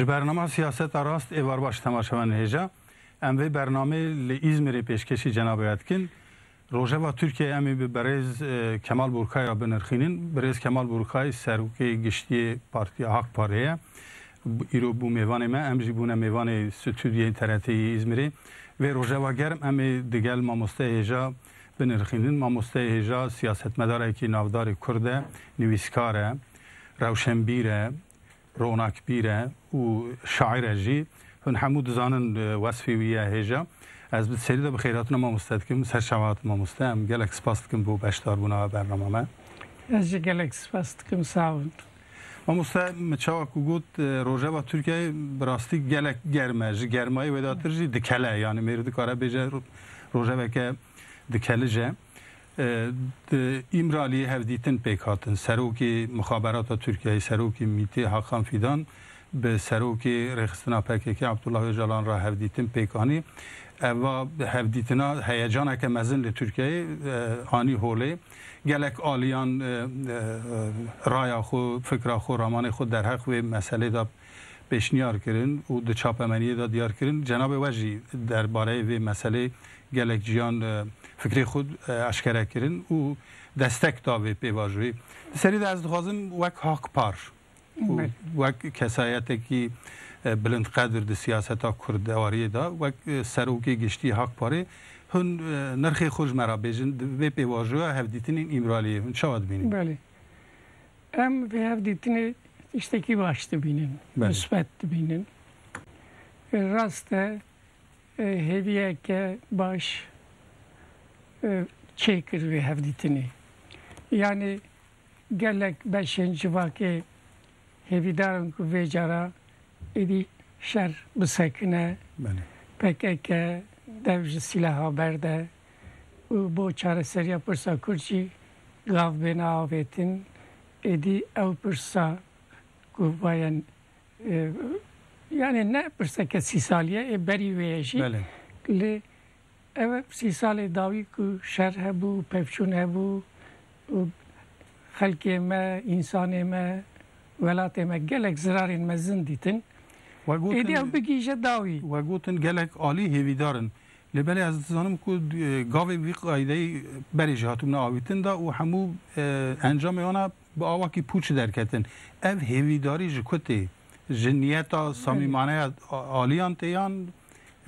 برنامه سیاست راست ایوار باش تماشاوان هجا ام وی برنامه لإزمیر پیشکشی جناب یادکن روژه و ترکیه امی به برز کمال بورکای را بنرخینین برز کمال بورکای سروکی گشتی پارتی حق پاریه ایرو بو میوان ما امجی بونه میوان استودیوی اینترنتی ازمیری و روژه و گرم امی دیگل ماموسته هجا بنرخینین ماموسته هجا سیاست مداره که نافدار کرده نویسکاره روشنبیره روناکبیره و شاعره جی هن حمود زانن وصفی ویه هجا از بد سری دا بخیراتنا ما مستدکم سر شوات ما مستم گلک سپاس کم بو بشتار بونا برنامه ما از گلک سپاس کم ساوند ما مستم چاوا کوگوت روژه و ترکیه براستی گلک گرمه جی گرمای وداتر جی دکله یعنی میرد کاره بجه روژه و که دکله جه ایمرالی هفدیتن پیکاتن سروکی مخابرات ترکیه سروکی میتی حقان فیدان به سروکی رخصتنا پکیکی عبدالله öcalan را هفدیتن پیکانی و هفدیتنا هیجانه که مزن لترکیه آنی هوله گلک آلیان رای خو فکر خو رامان خود در حق و مسئله دا پیشنیار کرن و د چاپمنی دا دیار کرن جناب وجی درباره و مسئله گلک جیان فکری خود اشکره کرن و دستک داوی پیواجوی سری از دخوازم وک حق پار وک کسایت که بلند قدر د سیاست ها کردواری دا وک سروکی گشتی حق پاره هن نرخی خوش مرا بیجن و پیواجوی هفدیتین ایمرالیه هن شاید بینیم بله هم به هفدیتین işteki başta binin, müsbet binin. Rasta hediye ke baş çekir ve hevditini. Yani gelek beşinci vakit hevidarın kuvvecara edi şer bısakine PKK devci silahı berde bu çareser yapırsa kurci gav bena avetin edi evpırsa bayan yani ne yapırsa ki sisaliye beri veyeşi le evet sisali davi ku şer hebu pevçun hebu halkeme insaneme velateme gelek zararin mezin ditin edi ev begije davi و گوتن گلک عالی هیویدارن لبلی از زانم کو گاوی وی قایده بری جهاتون آویتن دا و همو انجام آنها با آواکی پوچ درکتن اف هیویداری جکوتی جنیتا صمیمانه عالیان تیان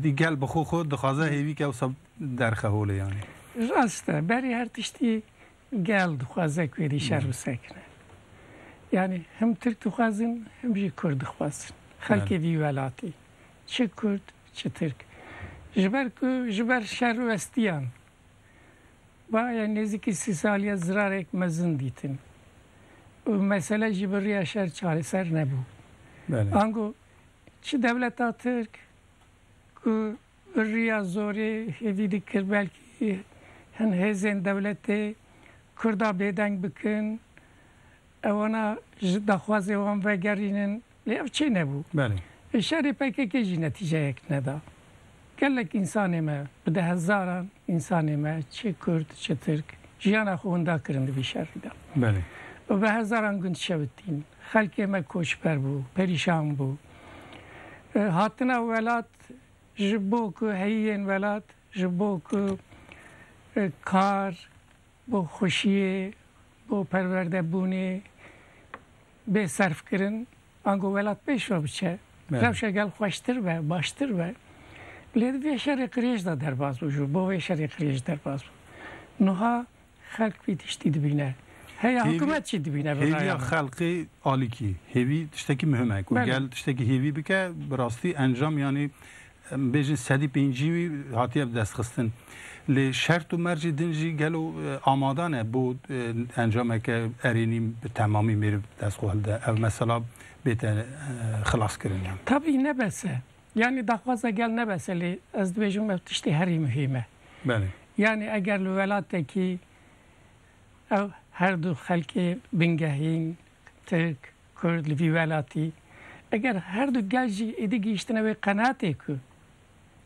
دی گل بخو خود دخوازه هیوی که وصب درخه هوله یعنی راسته بری هر تشتی گل دخوازه کویدی شر و سکنه yani hem Türk دخوازن hem جی کرد دخوازن خلکی وی ولاتی چه کرد چه ترک جبر شر و استیان باید نزدیکی 30 سالیه زرارek mezin ditin mesele jibriye şer çareser nebu. Ango çi devleta Türk ku riya zori hevidi kir belki hen hezen devleti Kurda bedeng bikin evana daxwaze wan vegerinin lev çi nebu. Şeri PKK jî neticeyek neda. Gelek insaneme bi de hezaran insaneme çi Kurd çi Türk jiyana xwe winda kirin di vî şerî da. و هزاران گند شویدین خلک ما کوشبر بو پریشان بو هاتنا ولات جبوک هیین ولات جبوک کار بو خوشیه بو پرورده بونه به صرف کرن آنگو ولات پیش رو بچه روشه گل خوشتر و باشتر و لید وی شری قریش دا در باز بو جو بو وی شری قریش در باز بو نوها خلق بیتشتی دبینه هیا حکومت چی دبینه هیوی خلقی عالی کی هیوی تشتکی مهمه کو گل تشتکی هیوی بکه براستی انجام یعنی بیجن سدی پنجی هاتیه دست خستن لی شرط و مرج دنجی گلو آمادانه بود انجام که ارینیم به تمامی میره دست خالده او مثلا بیت خلاص کردن tabii nebese yani dahvaza gel nebese li az بیجم تشتی هری مهمه yani eğer lüvelatteki her دو خلک بنگهین ترک کرد لوی ولاتی اگر هر دو گلجی ایده گیشتنه و قناعته کو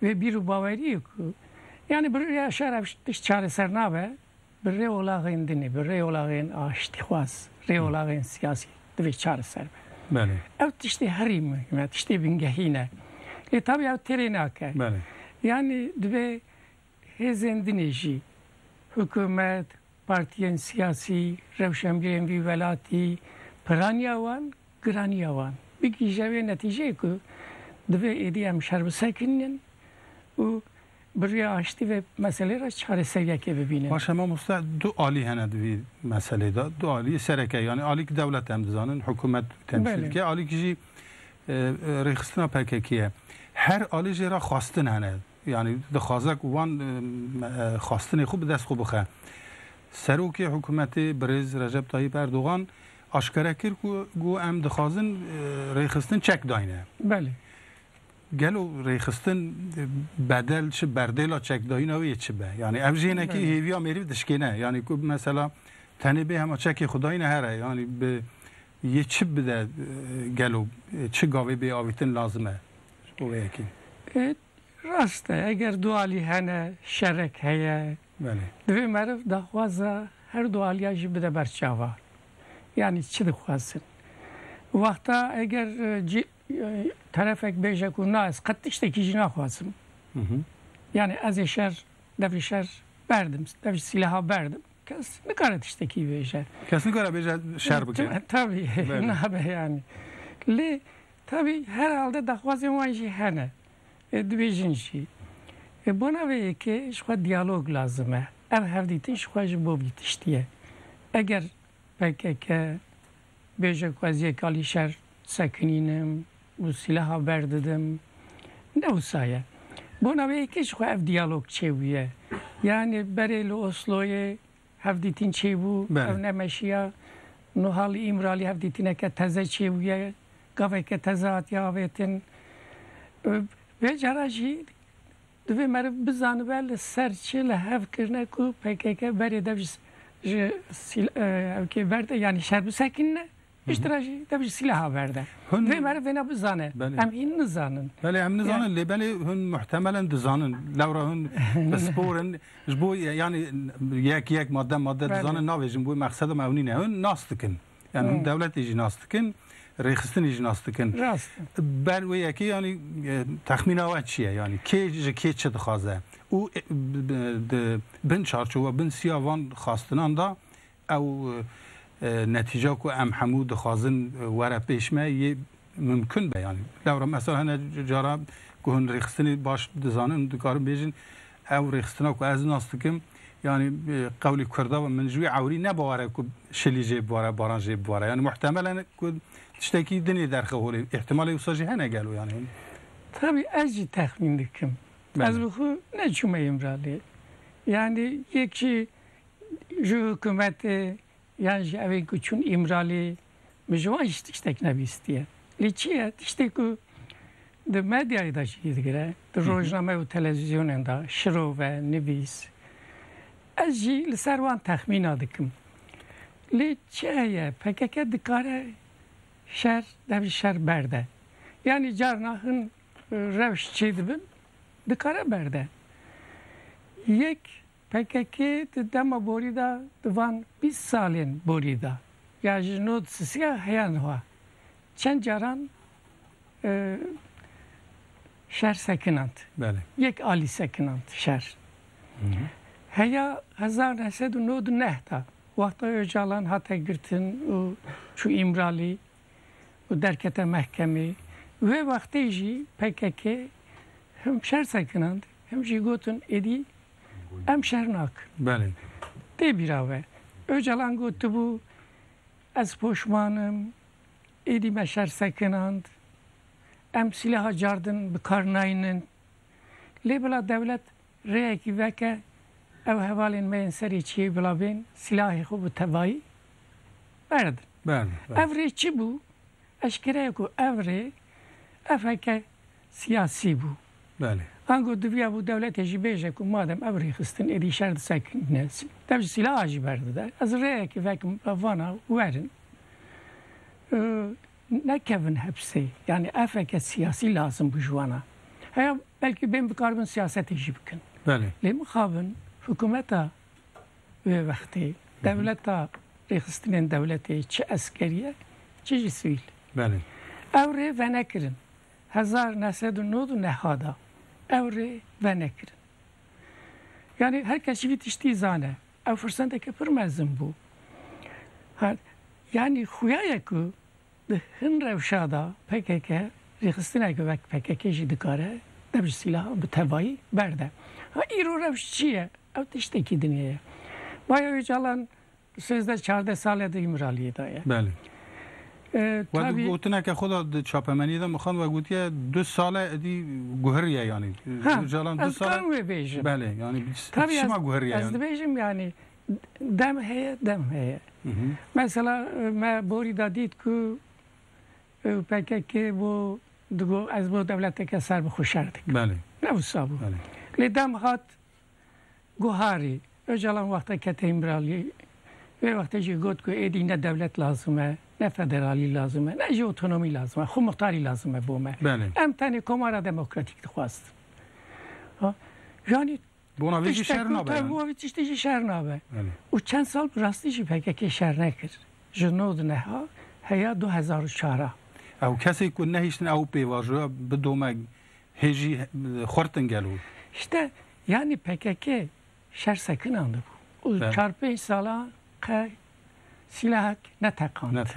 و بیرو باوریه کو yani bir şeref çare sernave bir reolağın dini bir reolağın aştihvaz reolağın siyasi bir çare serbe بله او تشتی هری مهمه تشتی بنگهینه لی tabi او تری ناکه بله yani dve hezendinêjî hikûmet partiyên siyasî rewşenbirên vî welatî piraniya wan giraniya wan bigîjevê netîjeyê ku divê êdî em şerbisekinin û biriya aştî ve meselê ra çareseriyekê bibînin. باشه ما مست دو عالی هنه دوی مسئله دا دو عالی سرکه یعنی عالی که دولت هم دزانن حکومت تمثیل که عالی که جی ریخستنا پککیه هر عالی جی را خواستن هنه yani dixwazek wan xastinê xwe bi dest xwe bixe. Serokê hikûmetê Birêz Recep Tayyip Erdogan aşkere kir ku got em dixwazin rêxistin çek dayîne. Belê. Gelo rêxistin bedel çi berdêla çekdayîna wê çi be? Yani ev jî hinekî hêviya mêrî dişkêne. Yani ku mesela tenê bê hema çekê xwe dayîne here. Yani bi yê çi bide gelo çi gavê bê avîtin lazim e? O wêyekî. Rast e, eger dualî hene, şerek heye, divê meriv daxwaza her dualiya jî bide berçava. Yani çi dixwazin. Waxta eger terefek bêje ku na ez qet tiştekî jî naxwazim. Yani ez ê şer, devrî şer berdim, devrî silaha berdim. Kes nikare tiştekî bêje. Kes nikare bêje şer bike. Tabii, nabe yani. Lê tabii herhalde daxwazên wan jî hene. Dibêjin jî. Bona vê yekê ji xwe diyalog lazim e. Ev hevdîtin ji xwe ji bo vî tiştî ye. Eger PKK bêje ku ez yek alî şer sekinînim û silaha berdidim ne wisa ye. Bona vê yekê ji xwe ev diyalog çêbûye. Yani berê li Osloyê hevdîtin çêbû ev nemeşiya Nuhalî İmralî hevdîtineke teze çêbûye gaveke teze hatiye avêtin ve cara jî divê meriv bizanibe li ser çi li hevkirine ku PKK berê dev ji evkê berde yani şerbisekîne îştira jî dev ji silaha berde. Divê meriv vêne bizane. Em hîn nizanin. Belê em nizanin lê belê hûn muhtemelen dizanin. Lewra hûn bi sporin ji bo yani yek madde dizanin navêjin bu maqsedim ew nîne. Hûn nas dikin. Yani hûn devletê jî nas dikin. Rêxistinê jî nas dikin. Rast. Ber wê yekê yani texmîna we çi ye? Yani kê ji kê çi dixwaze? û bin çarçova bin siya van xastinan da ew netîca ku em hemû dixwazin were pêş me yê mümkün be yani. Lewra mesela hene cara ku hûn rêxistinê baş dizanin dikarin bêjin ew rêxistina ku ez nas dikim yani qewlî Kurda min ji wî ewrî nebaware ku şilî jê bibare baran jê bibare. Yani muhtemelen ku tiştekî dinê derxe holê ihtimalê wisa jî hene gelo yani. Tabii ez jî texmîn dikim. Ez bi xwe neçûme İmralê. Yani yekî ji hikûmetê yan ji evê ku çûn İmralê bi ji wan jî tiştek nebîstiye. Lê çi ye tiştê ku di medyayê da jî digire, di rojname û televizyonên da şirov ve nivîs. Ez jî li ser wan texmîna dikim. Lê çi heye PKK dikare şer dev şer berde. Yani carna hın rewş çê dibin dikare berde. Yek PKK di dema borî da di van 20 salên borî da ya ji nod sisiya heyan xwe çend caran şer sekinand. Yek alî sekinand şer. Heya 1909 da Waxta Öcalan hate girtin û çû İmralî û derkete mehkemê wê wextê jî PKK hem şer sekinand hem jî gotin êdî em şer nakin. Tê bîra we. Öcalan gotibû ez poşmanim êdî me şer sekinand em silaha cardin bi kar nayînin. Lê bila dewlet rêyekî veke ev hevalên me yên serê çiyê bila bên silahê xwe bi tevayî berdin. Ev rê çi bû? Eşkere ye ku ev rê ev heke siyasî bû. Ango diviya bû devletê jî bêje ku madem ev rêxistin êdî şer disekine dev ji silaha jî berdide. Ez rêyekî vekim vana werin nekevin hepsê. Yani ev heke siyasî lazım bu ji wana. Heya belkî bên bikarbin siyasetê jî bikin. Lê mixabin hikûmeta wê wextê devleta rêxistinên devletê çi eskeriye çi jî sivîl. بله اوره و نکرن 1909 نهادا اوره و نکرن یعنی هر کسی وی تشتی زانه او فرسنده که پر مزم بو یعنی خویه که ده هن روشادا پکه ریخستنه که وقت پکه جی دکاره دبج سلاح به توایی برده ایرو روش چیه؟ او تشتی که دنیه باید جالان 13-14 ساله ده ایمرالیه دایه بله و گوتنه که خدا چاپمنی ده مخوان و گوتیه 2 ساله دی گوهریه یعنی جالان 2 ساله بله یعنی شما گوهریه از بیشم یعنی دم هیه مثلا ما بوری دادید که پکه و دگو از بود دولت که سر بخوشرد بله نه سابو لیدم هات گوهاری اجالان وقتا که تیمرالی و وقتی جی گفت که ایدی نه دولت لازمه نه فدرالی لازمه نه جی اتونومی لازمه خود مختاری لازمه بومه بله ام تنی کمارا دموکراتیک خواست یعنی بوناویجی شهر نابه تشتیجی شهر نابه و چند سال راستیجی پکه که شهر نکرد جنود نها هیا 2004 او کسی که نهیشتن او پیواجه بدومه هیجی خورتن گلو işte yani PKK şer sakınandı bu. O 4-5 sala که سلاح نتکاند.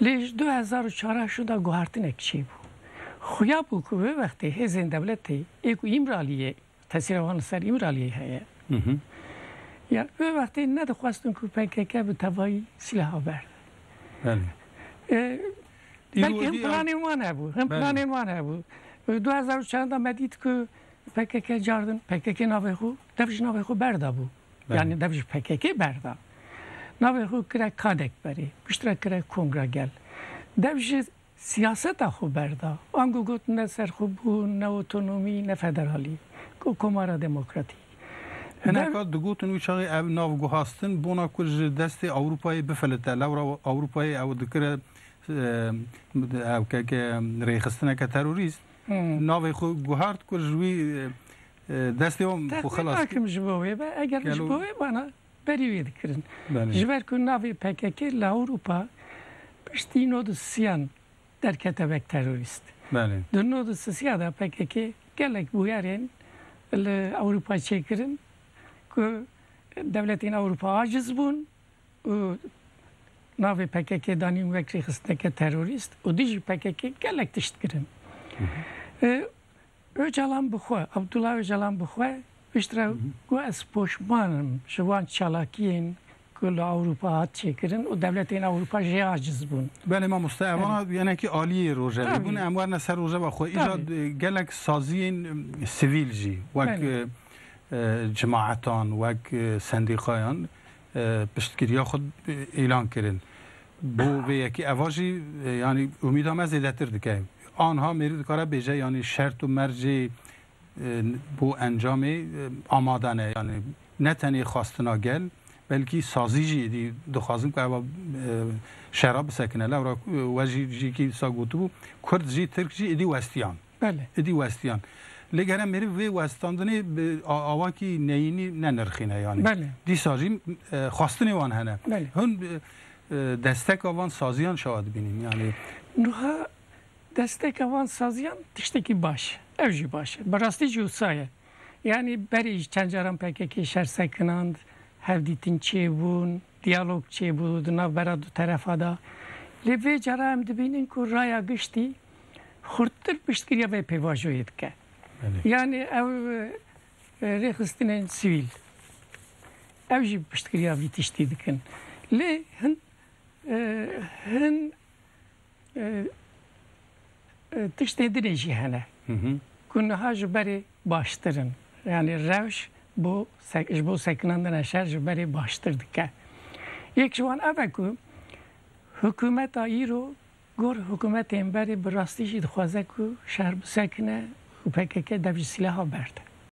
لیش 2004 شده گوهرتن اکچی بود. خویا بود که وقتی هزین دولتی ایکو ایمرالیه تاثیروان سر ایمرالیه هیه. یا وقتی ندخواستن که PKK به توایی سلاح برد. بلکه هم پلان وانه بود. هم پلان وانه بود. 2004 دا مدید که PKK جاردن PKK ناوه خو دفش ناوه خو برده بود. یعنی دفش PKK برده. ناوه خو کرا کادک بری. پشتره کرا کنگره گل. دفش سیاست خو برده. آنگو گوت نه سر خوب بود، نه اتونومی، نه فدرالی. کمارا دموکراتی. هناك دقوتن ويشاغي اب نافغو هاستن بونا كل دست اوروباي بفلت لورا اوروباي او ذكر او كك ريخستنا كتروريست نافي خو جوهارت كل جوي دستهم خو خلاص تاكم جبوي اگر جبوي بانا بري ذكرن جبر كو نافي PKK لاوروبا بشتينو دسيان در كتبك تروريست بله دنو دسيا دا PKK گلك بويارين الاوروبا چيكرن که دولتین اروپا عاجز بون و ناوی PKK دانیم وکری خستنه که تروریست و دیجی PKK گلک تشت کرن Öcalan بخواه عبدالله Öcalan بخواه بیشتر گو از پشمانم شوان چالاکین کل اروپا هات چیکرن و دولتین اروپا جی عاجز بون بله ما مستعوانا یعنی که عالی روژه بون اموار نسر روژه بخواه ایجاد گلک سازین سیویل جی وک جماعتان و سندیقایان پشتگیری خود اعلان کردن بو یکی اواجی یعنی امیدام از زیادتر دکه آنها میرید کاره بیجه یعنی شرط و مرج بو انجام آمادنه یعنی نه تنی خواستنا گل بلکی سازیجی دی دخوازم که او شراب سکنه لورا وجی جی کی ساگوتو بو کرد جی ترک جی ادی وستیان بله ادی وستیان لگرم میری وی وستاندنی آواکی نیینی ننرخینه یعنی بله دی سازی خواستنی وان هنه بله هن دستک آوان سازیان شاید بینیم یعنی نوها دستک آوان سازیان تشتکی باشه اوجی باشه براستی جوسایه یعنی بری چند جارم PKK شر سکناند هفدیتین چی بون دیالوگ چی بود ناو برا دو طرفا دا لیوی جارا هم دبینین که رایا گشتی خورتر پشتگیری به پیواجوید که yani ev rexistinin sivil ev jî piştgiriya vî tiştî dikin lê hin tiştê dinê jî hene ku niha ji berê baştirin yani rewş ji bo sekinandina şer ji berê baştir dike yek ji wan ev e ku hikûmeta îro gor hikûmetên berê bi rastî jî dixwaze ku şer bisekine و PKK دبج سلاح برده